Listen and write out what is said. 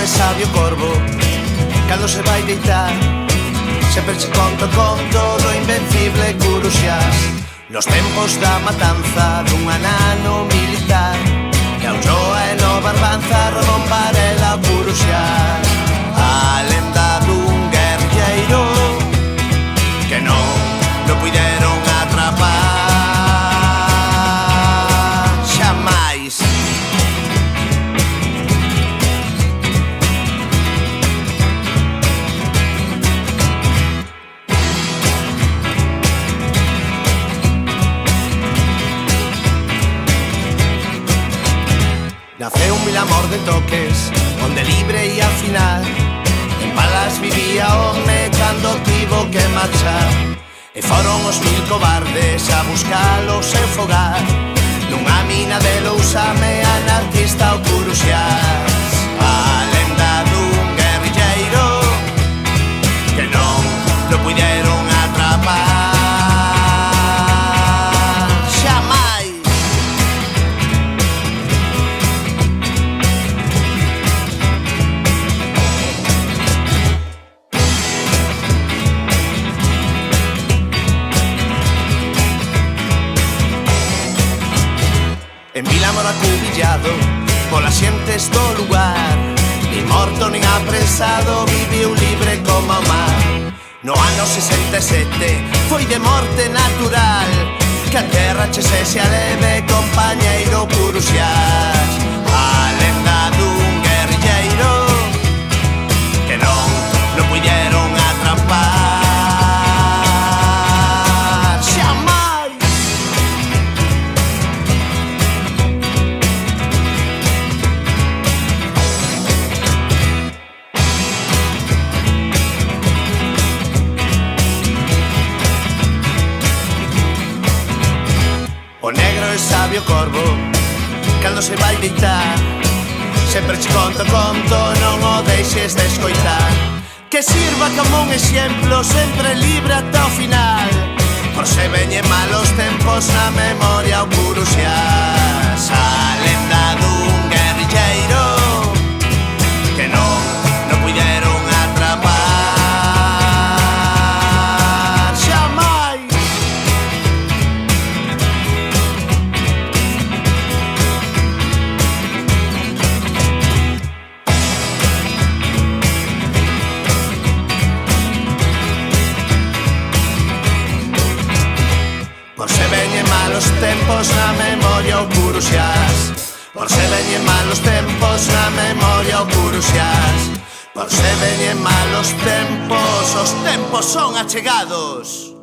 é sabio corvo cando se vai deitar. Sempre che conto do invencible Curuxás, nos tempos da matanza dun anano militar, que a Ulloa e no Barbanza Ramón Varela Curuxás. A lenda dun guerrilleiro que non lo puideron atrapar xamais. Naceu un milamor de toques, onde libre e afinar. En Palas vivía home cando tivo que marchar, e foron os 1000 cobardes a buscalo seu fogar. Nunha mina de Lousame anarquista o Curuxás. A lenda dun guerrilleiro que non lo puideron atrapar xamais. En Vilamor acubillado polas xentes do lugar, nin morto nin apresado, viviu libre como o mar. No ano 67 foi de morte natural, que a terra che se aleve, compañeiro Curuxás. A lenda dun guerrilleiro que non lo puideron atrapar xamais. O negro é sabio corvo cando se vai deitar. Sempre che conto, non o deixes de escoitar, que sirva como un exemplo, sempre libre ata o final. Por se veñen malos tempos na memoria o Curuxás. A lenda dun guerrilleiro que non puideron atrapar xamais. Por se veñen malos tempos na memoria o Curuxás. Por se veñen malos tempos na memoria o Curuxás. Por se veñen malos tempos, os tempos son achegados.